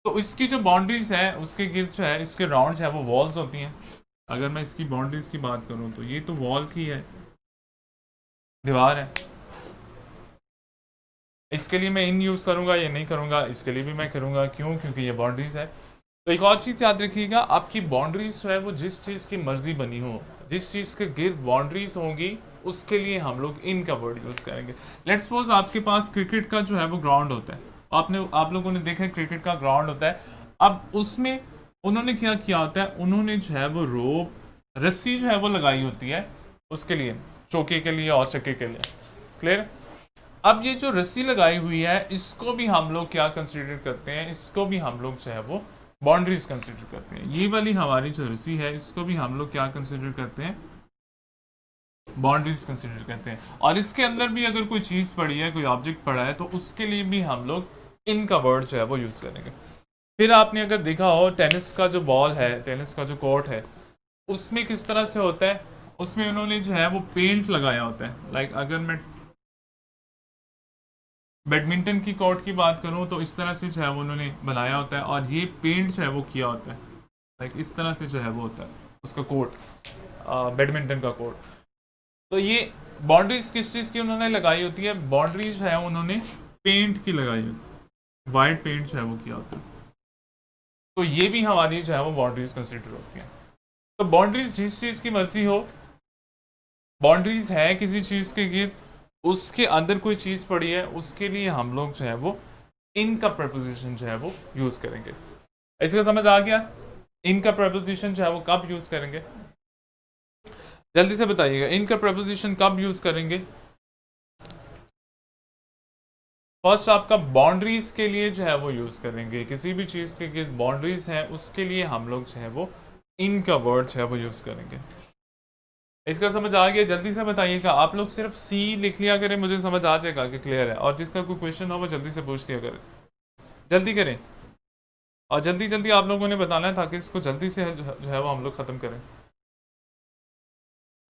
तो इसकी जो बाउंड्रीज है उसके गिर्द जो है, इसके राउंड जो है वो वॉल्स होती हैं। अगर मैं इसकी बाउंड्रीज की बात करूं तो ये तो वॉल की है, दीवार है। इसके लिए मैं इन यूज करूंगा या नहीं करूंगा? इसके लिए भी मैं करूंगा। क्यों? क्योंकि ये बाउंड्रीज है। तो एक और चीज याद रखिएगा, आपकी बाउंड्रीज जो है वो जिस चीज की मर्जी बनी हो, जिस चीज के गिर्द बाउंड्रीज होंगी, उसके लिए हम लोग इन का वर्ड यूज करेंगे। लेट्स सपोज आपके पास क्रिकेट का जो है वो ग्राउंड होता है। आप लोगों ने देखा है क्रिकेट का ग्राउंड होता है। अब उसमें उन्होंने क्या किया होता है, उन्होंने जो है वो रोप, रस्सी जो है वो लगाई होती है उसके लिए, चौके के लिए और चक्के के लिए। क्लियर? अब ये जो रस्सी लगाई हुई है इसको भी हम लोग क्या कंसिडर करते हैं? इसको भी हम लोग जो है वो बाउंड्रीज कंसिडर करते हैं। ये वाली हमारी जो रस्सी है इसको भी हम लोग क्या कंसिडर करते हैं? बाउंड्रीज कंसिडर करते हैं। और इसके अंदर भी अगर कोई चीज पड़ी है, कोई ऑब्जेक्ट पड़ा है, तो उसके लिए भी हम लोग इन का वर्ड जो है वो यूज करेंगे। फिर आपने अगर देखा हो टेनिस का जो बॉल है, टेनिस का जो कोर्ट है, उसमें किस तरह से होता है? उसमें उन्होंने जो है वो पेंट लगाया होता है। लाइक अगर मैं बैडमिंटन की कोर्ट की बात करूं तो इस तरह से जो है वो उन्होंने बनाया होता है, और ये पेंट जो है वो किया होता है। लाइक इस तरह से जो है वो होता है उसका कोर्ट, बैडमिंटन का कोर्ट। तो ये बाउंड्रीज किस चीज़ की उन्होंने लगाई होती है? बाउंड्रीज है उन्होंने पेंट की लगाई होती है, वाइट पेंट जो है वो किया होता है। तो ये भी हमारी जो है वो बाउंड्रीज कंसिडर होती हैं। तो बाउंड्रीज जिस चीज़ की मर्जी हो, बाउंड्रीज है किसी चीज़ के गिर्द, उसके अंदर कोई चीज़ पड़ी है, उसके लिए हम लोग जो है वो इन का प्रपोजिशन जो है वो यूज़ करेंगे। इसका समझ आ गया? इन का प्रपोजिशन जो है वो कब यूज़ करेंगे? जल्दी से बताइएगा, इन का प्रपोजिशन कब यूज़ करेंगे? फर्स्ट आपका बाउंड्रीज के लिए जो है वो यूज़ करेंगे। किसी भी चीज़ के गिर्द बाउंड्रीज हैं उसके लिए हम लोग जो है वो इन का वर्ड जो है वो यूज़ करेंगे। इसका समझ आ गया? जल्दी से बताइएगा। आप लोग सिर्फ सी लिख लिया करें, मुझे समझ आ जाएगा कि क्लियर है। और जिसका कोई क्वेश्चन हो वो जल्दी से पूछ लिया करें, जल्दी करें। और जल्दी जल्दी आप लोगों ने बताना है ताकि इसको जल्दी से जो है वो हम लोग ख़त्म करें।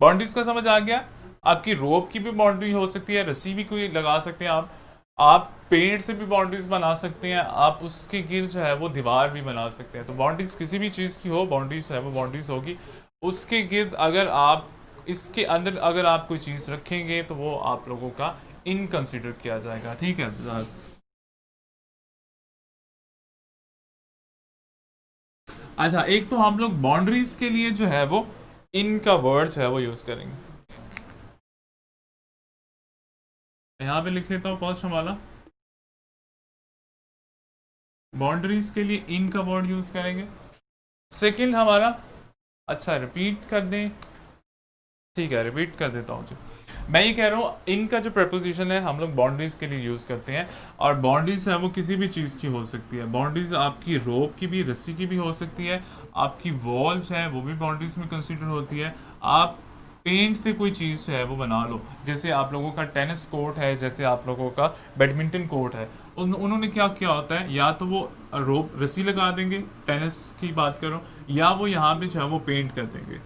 बाउंड्रीज का समझ आ गया? आपकी रोप की भी बाउंड्री हो सकती है, रस्सी भी कोई लगा सकते हैं आप पेड़ से भी बाउंड्रीज बना सकते हैं, आप उसके गिर्द जो है वो दीवार भी बना सकते हैं। तो बाउंड्रीज किसी भी चीज़ की हो, बाउंड्रीज है वो बाउंड्रीज होगी। उसके गिर्द अगर आप, इसके अंदर अगर आप कोई चीज़ रखेंगे तो वो आप लोगों का इन कंसिडर किया जाएगा। ठीक है? अच्छा, एक तो हम लोग बाउंड्रीज के लिए जो है वो इन का वर्ड जो है वो यूज़ करेंगे। यहाँ पे लिख लेता हूँ फर्स्ट हमारा, बाउंड्रीज के लिए इन का वर्ड यूज करेंगे। सेकंड हमारा, अच्छा रिपीट कर दें, ठीक है रिपीट कर देता हूँ जी। मैं ये कह रहा हूँ इनका जो प्रपोजिशन है हम लोग बाउंड्रीज के लिए यूज करते हैं। और बाउंड्रीज है वो किसी भी चीज़ की हो सकती है। बाउंड्रीज आपकी रोप की भी, रस्सी की भी हो सकती है। आपकी वॉल्स है वो भी बाउंड्रीज में कंसिडर होती है। आप पेंट से कोई चीज़ है वो बना लो, जैसे आप लोगों का टेनिस कोर्ट है, जैसे आप लोगों का बैडमिंटन कोर्ट है। उन्होंने क्या किया होता है, या तो वो रोप रस्सी लगा देंगे, टेनिस की बात करो, या वो यहाँ पे जो है वो पेंट कर देंगे।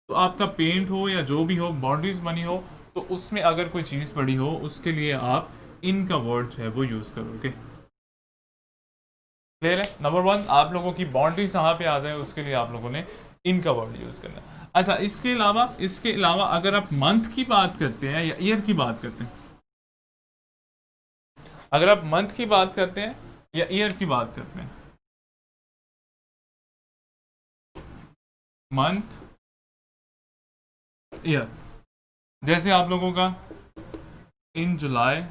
तो आपका पेंट हो या जो भी हो, बाउंड्रीज बनी हो, तो उसमें अगर कोई चीज़ पड़ी हो उसके लिए आप इन का वर्ड जो है वो यूज़ करोगे। क्लियर है? नंबर वन, आप लोगों की बाउंड्रीज कहाँ पे आ जाए उसके लिए आप लोगों ने इन का वर्ड यूज़ करना है। अच्छा, इसके अलावा अगर आप मंथ की बात करते हैं या ईयर की बात करते हैं, अगर आप मंथ की बात करते हैं या ईयर की बात करते हैं, मंथ, ईयर, जैसे आप लोगों का इन जुलाई,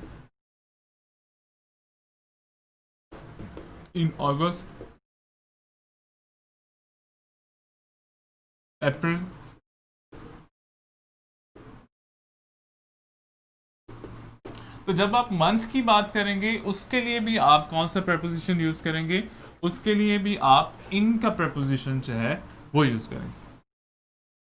इन अगस्त, अप्रैल, तो जब आप मंथ की बात करेंगे उसके लिए भी आप कौन सा प्रपोजिशन यूज करेंगे? उसके लिए भी आप इन का प्रपोजिशन जो है वो यूज करेंगे।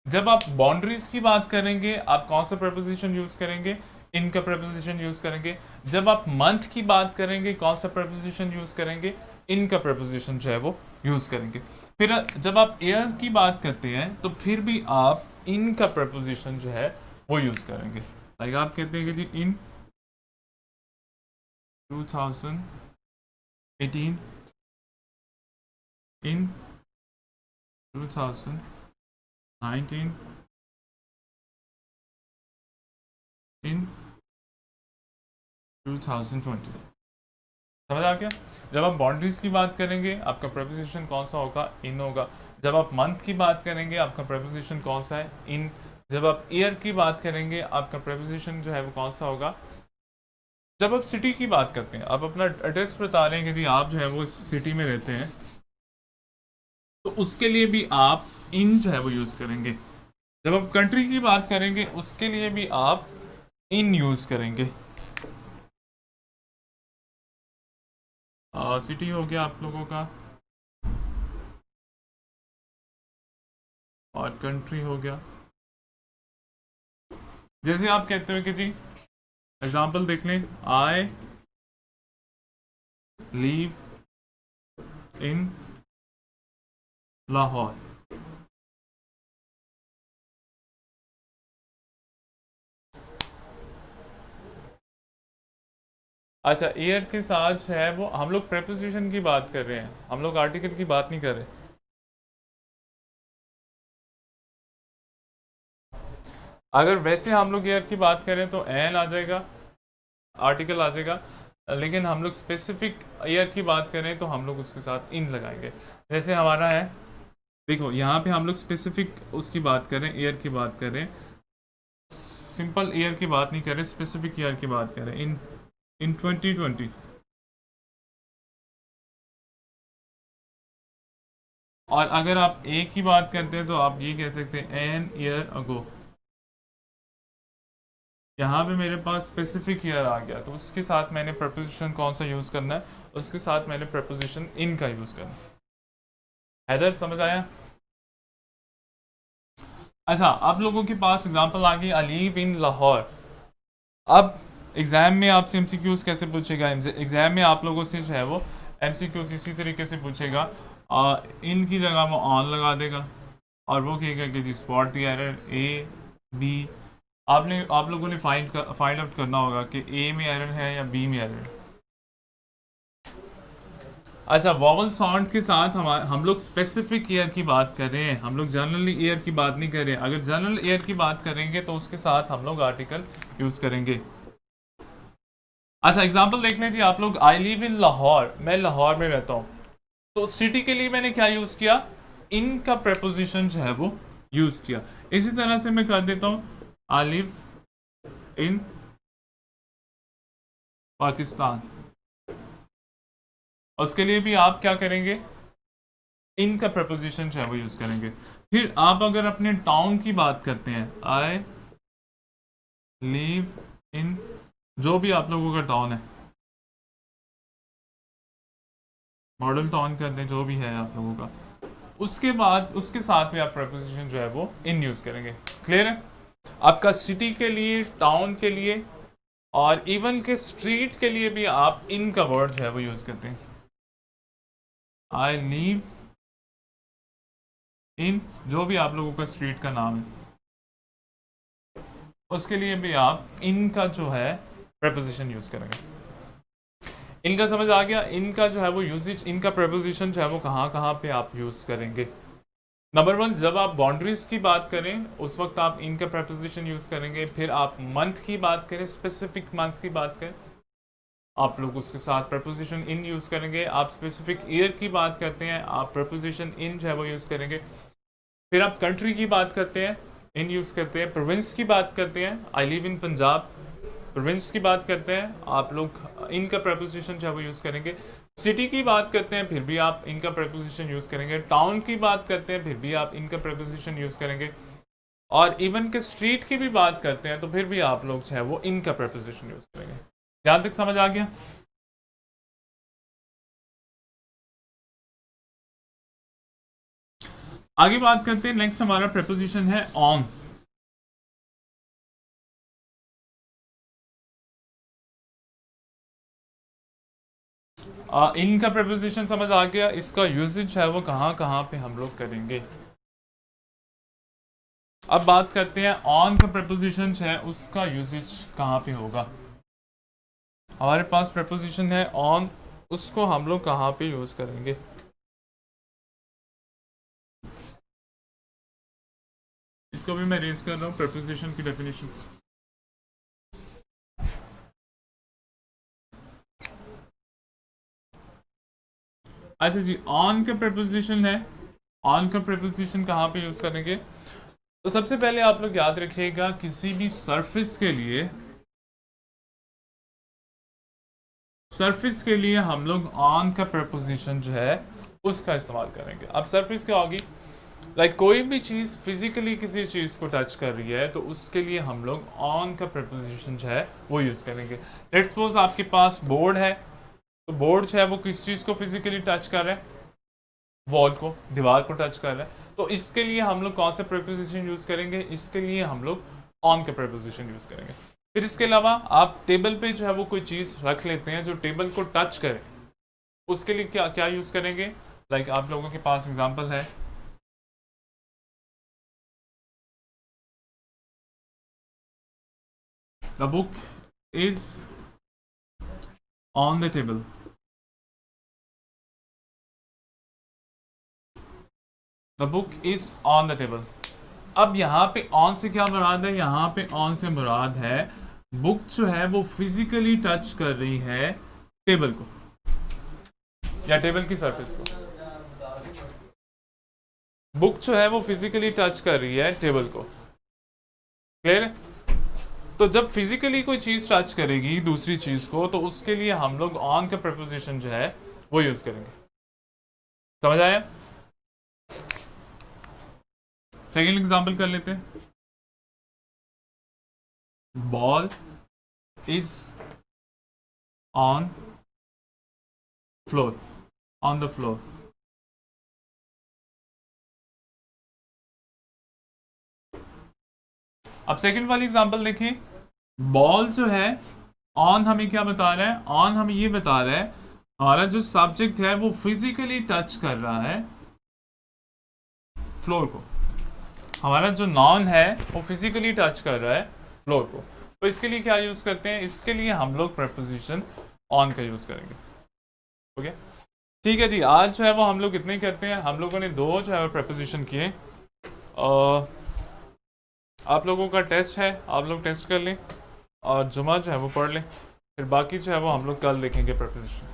जब आप बाउंड्रीज की बात करेंगे आप कौन सा प्रपोजिशन यूज करेंगे? इन का प्रपोजिशन यूज करेंगे। जब आप मंथ की बात करेंगे कौन सा प्रपोजिशन यूज करेंगे? इन का प्रपोजिशन जो है वो यूज करेंगे। फिर जब आप ईयर की बात करते हैं तो फिर भी आप इन का प्रपोजिशन जो है वो यूज करेंगे। लाइक आप कहते हैं कि जी इन 2018, in 2019, in 2020। समझ आ गया? जब आप बाउंड्रीज की बात करेंगे आपका प्रपोजिशन कौन सा होगा? इन होगा। जब आप मंथ की बात करेंगे आपका प्रपोजिशन कौन सा है? इन। जब आप ईयर की बात करेंगे आपका प्रपोजिशन जो है वो कौन सा होगा? जब आप सिटी की बात करते हैं, आप अपना एड्रेस बता रहे हैं कि जी आप जो है वो इस सिटी में रहते हैं, तो उसके लिए भी आप इन जो है वो यूज़ करेंगे। जब आप कंट्री की बात करेंगे उसके लिए भी आप इन यूज़ करेंगे। सिटी हो गया आप लोगों का और कंट्री हो गया। जैसे आप कहते हो कि जी एग्जाम्पल देख लें, आई लीव इन लाहौर। अच्छा, ईयर के साथ जो है वो हम लोग प्रेपोजिशन की बात कर रहे हैं, हम लोग आर्टिकल की बात नहीं कर रहे। अगर वैसे हम लोग ईयर की बात करें तो एन आ जाएगा, आर्टिकल आ जाएगा, लेकिन हम लोग स्पेसिफिक ईयर की बात करें तो हम लोग उसके साथ इन लगाएंगे। जैसे हमारा है, देखो यहाँ पे हम लोग स्पेसिफिक उसकी बात करें, ईयर की बात करें, सिंपल ईयर की बात नहीं करें, स्पेसिफिक ईयर की बात करें, इन 2020। और अगर आप ए की बात करते हैं तो आप ये कह सकते हैं एन ईयर अगो। यहाँ पे मेरे पास स्पेसिफिक ईयर आ गया तो उसके साथ मैंने प्रपोजिशन कौन सा यूज़ करना है? उसके साथ मैंने प्रपोजिशन इन का यूज़ करना है। हैदर समझ आया? अच्छा, आप लोगों के पास एग्जांपल आ गई, आई लिव इन लाहौर। अब एग्ज़ाम में आपसे एमसीक्यूज कैसे पूछेगा? एग्ज़ाम में आप लोगों से जो है वो एमसीक्यूज इसी तरीके से पूछेगा, इन की जगह वो ऑन लगा देगा और वो कहेगा कि जी spot the error A B. आप लोगों ने फाइंड आउट करना होगा कि ए में एरर है या बी में एरर है। अच्छा, वॉवल साउंड के साथ हम लोग स्पेसिफिक ईयर की बात कर रहे हैं, हम लोग जनरली ईयर की बात नहीं कर रहे हैं। अगर जनरल ईयर की बात करेंगे तो उसके साथ हम लोग आर्टिकल यूज करेंगे। अच्छा, एग्जांपल देख लें जी आप लोग, आई लिव इन लाहौर, मैं लाहौर में रहता हूँ। तो सिटी के लिए मैंने क्या यूज किया? इन का प्रपोजिशन जो है वो यूज किया। इसी तरह से मैं कर देता हूँ, आई लिव इन पाकिस्तान, उसके लिए भी आप क्या करेंगे? इन का प्रपोजिशन जो है वो यूज करेंगे। फिर आप अगर अपने टाउन की बात करते हैं, आई लिव इन, जो भी आप लोगों का टाउन है, मॉडल टाउन कर दें, जो भी है आप लोगों का, उसके बाद उसके साथ में आप प्रपोजिशन जो है वो इन यूज करेंगे। क्लियर है? आपका सिटी के लिए, टाउन के लिए और इवन के स्ट्रीट के लिए भी आप इन का वर्ड जो है वो यूज करते हैं। आई लिव इन, जो भी आप लोगों का स्ट्रीट का नाम है, उसके लिए भी आप इनका जो है प्रपोजिशन यूज करेंगे। इनका समझ आ गया? इनका जो है वो यूजेज, इनका प्रपोजिशन जो है वो कहाँ कहाँ पे आप यूज करेंगे। नंबर 1, जब आप बाउंड्रीज की बात करें उस वक्त आप इनका प्रपोजिशन यूज करेंगे। फिर आप मंथ की बात करें, स्पेसिफिक मंथ की बात करें, आप लोग उसके साथ प्रपोजिशन इन यूज करेंगे। आप स्पेसिफिक ईयर की बात करते हैं, आप प्रपोजिशन इन जो है वो यूज करेंगे। फिर आप कंट्री की बात करते हैं, इन यूज करते हैं। प्रोविंस की बात करते हैं, I live in Punjab, province की बात करते हैं, आप लोग इनका प्रपोजिशन जो है वो यूज करेंगे। सिटी की बात करते हैं, फिर भी आप इनका प्रपोजिशन यूज करेंगे। टाउन की बात करते हैं, फिर भी आप इनका प्रपोजिशन यूज करेंगे। और इवन के स्ट्रीट की भी बात करते हैं तो फिर भी आप लोग जो है वो इनका प्रपोजिशन यूज करेंगे। जहां तक समझ आ गया? आगे बात करते हैं। नेक्स्ट हमारा प्रपोजिशन है ऑन। इनका प्रपोजिशन समझ आ गया। इसका यूजेज है वो कहाँ कहाँ पे हम लोग करेंगे। अब बात करते हैं ऑन का प्रपोजिशन है उसका यूजेज कहाँ पे होगा। हमारे पास प्रपोजिशन है ऑन, उसको हम लोग कहाँ पे यूज करेंगे। इसको भी मैं रेज कर रहा हूँ प्रपोजिशन की डेफिनेशन। अच्छा जी, ऑन का प्रपोजिशन है, ऑन का प्रपोजिशन कहाँ पे यूज करेंगे। तो सबसे पहले आप लोग याद रखिएगा, किसी भी सरफेस के लिए, सरफेस के लिए हम लोग ऑन का प्रपोजिशन जो है उसका इस्तेमाल करेंगे। अब सरफेस क्या होगी, लाइक कोई भी चीज़ फिजिकली किसी चीज़ को टच कर रही है तो उसके लिए हम लोग ऑन का प्रपोजिशन जो है वो यूज़ करेंगे। लेट्स सपोज आपके पास बोर्ड है, तो बोर्ड जो है वो किस चीज़ को फिजिकली टच कर रहा है, वॉल को, दीवार को टच कर रहा है। तो इसके लिए हम लोग कौन सा प्रपोजिशन यूज़ करेंगे, इसके लिए हम लोग ऑन का प्रपोजिशन यूज़ करेंगे। फिर इसके अलावा आप टेबल पे जो है वो कोई चीज़ रख लेते हैं जो टेबल को टच करे, उसके लिए क्या क्या यूज़ करेंगे। लाइक आप लोगों के पास एग्जांपल है, the book is on the table. The book is on the table. अब यहाँ पे ऑन से क्या मुराद है, यहाँ पे ऑन से मुराद है बुक जो है वो फिजिकली टच कर रही है टेबल को या टेबल की सरफेस को। बुक जो है वो फिजिकली टच कर रही है टेबल को। क्लियर है? तो जब फिजिकली कोई चीज टच करेगी दूसरी चीज को तो उसके लिए हम लोग ऑन का प्रपोजिशन जो है वो यूज करेंगे। समझ आया? सेकेंड एग्जांपल कर लेते हैं। Ball is on floor, on the floor. अब सेकंड वाली एग्जांपल देखें। बॉल जो है ऑन हमें क्या बता रहा है, ऑन हमें ये बता रहा है हमारा जो सब्जेक्ट है वो फिजिकली टच कर रहा है फ्लोर को। हमारा जो नॉन है वो फिजिकली टच कर रहा है फ्लोर को। तो इसके लिए क्या यूज करते हैं, इसके लिए हम लोग प्रपोजिशन ऑन का यूज करेंगे। ओके ठीक है जी। आज जो है वो हम लोग इतने ही करते हैं। हम लोगों ने दो जो है प्रपोजिशन किए। आप लोगों का टेस्ट है, आप लोग टेस्ट कर लें और जुमा जो है वो पढ़ लें। फिर बाकी जो है वो हम लोग कल देखेंगे प्रपोजिशन।